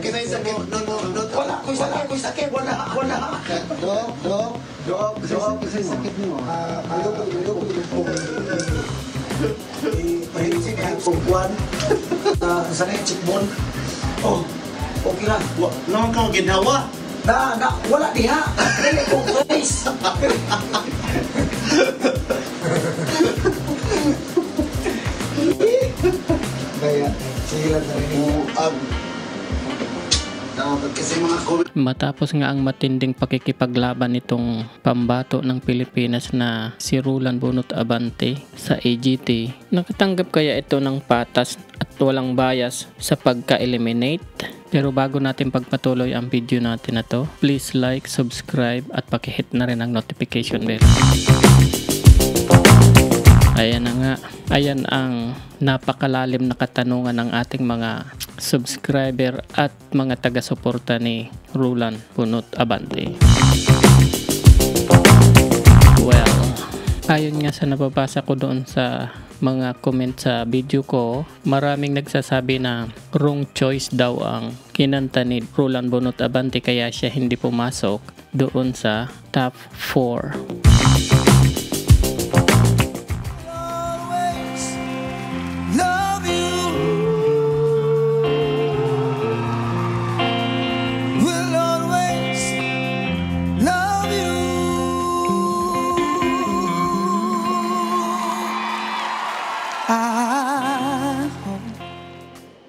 Kinay sakit. Wala ko'y sakit. Wala. Dok. Kasi sakit mo. Mahilig ka pagkuhan. Sanay cheekbone. Oh, okay lang. Naman ka ginhawa. Wala diha. Dili ko face. Kaya, sila na rin. Kasi mga COVID. Matapos nga ang matinding pakikipaglaban nitong pambato ng Pilipinas na si Roland Bunot Abante sa AGT, nakatanggap kaya ito ng patas at walang bias sa pagka-eliminate? Pero bago natin pagpatuloy ang video natin na to, please like, subscribe at pakihit na rin ang notification bell. Ayan na nga, ayan ang napakalalim na katanungan ng ating mga subscriber at mga taga-suporta ni Roland Bunot Abante. Well, ayon nga sa nababasa ko doon sa mga comment sa video ko, maraming nagsasabi na wrong choice daw ang kinanta ni Roland Bunot Abante kaya siya hindi pumasok doon sa top 4.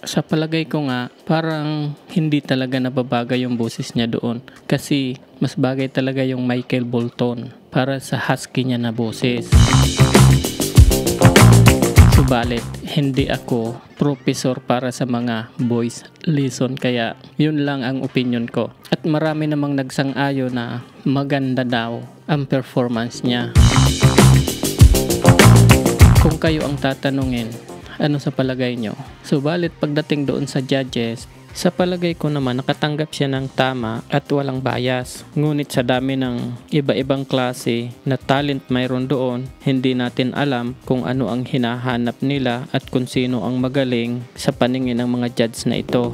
Sa palagay ko nga, parang hindi talaga nababaga yung boses niya doon. Kasi mas bagay talaga yung Michael Bolton para sa husky niya na boses. Subalit, hindi ako professor para sa mga voice lesson kaya yun lang ang opinion ko. At marami namang nagsang-ayo na maganda daw ang performance niya. Kung kayo ang tatanungin, ano sa palagay nyo? Subalit pagdating doon sa judges, sa palagay ko naman nakatanggap siya ng tama at walang bias. Ngunit sa dami ng iba-ibang klase na talent mayroon doon, hindi natin alam kung ano ang hinahanap nila at kung sino ang magaling sa paningin ng mga judge na ito.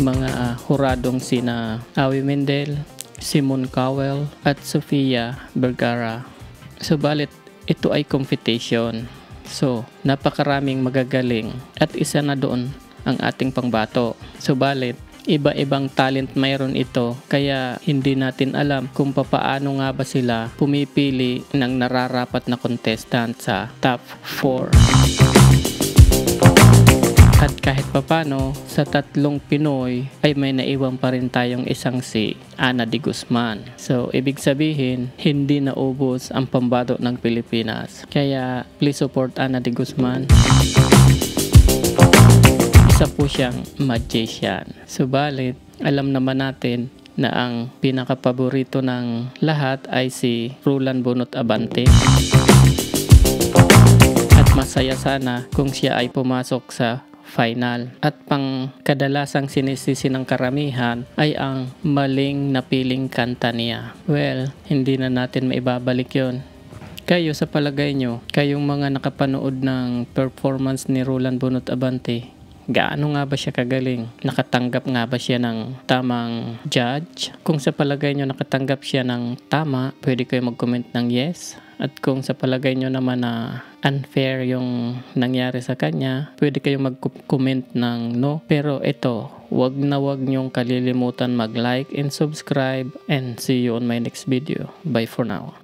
Mga huradong sina Awi Mendel, Simon Cowell at Sofia Vergara. Subalit ito ay competition. So, napakaraming magagaling at isa na doon ang ating pangbato. Subalit, iba-ibang talent mayroon ito kaya hindi natin alam kung papaano nga ba sila pumipili ng nararapat na contestant sa top 4. At kahit papano, sa tatlong Pinoy ay may naiwan pa rin tayong isang si Ana de Guzman. So, ibig sabihin, hindi naubos ang pambato ng Pilipinas. Kaya, please support Ana de Guzman. Isa po siyang magician. Subalit, alam naman natin na ang pinakapaborito ng lahat ay si Roland Bunot Abante. At masaya sana kung siya ay pumasok sa final. At pang kadalasang sinisisi ng karamihan ay ang maling napiling kanta niya. Well, hindi na natin maibabalik yon. Kayo sa palagay nyo, kayong mga nakapanood ng performance ni Roland Bunot Abante, gaano nga ba siya kagaling? Nakatanggap nga ba siya ng tamang judge? Kung sa palagay nyo nakatanggap siya ng tama, pwede kayo mag-comment ng yes. At kung sa palagay nyo naman na unfair yung nangyari sa kanya, pwede kayong mag-comment ng no. Pero ito, wag nyong kalilimutan mag-like and subscribe, and see you on my next video. Bye for now.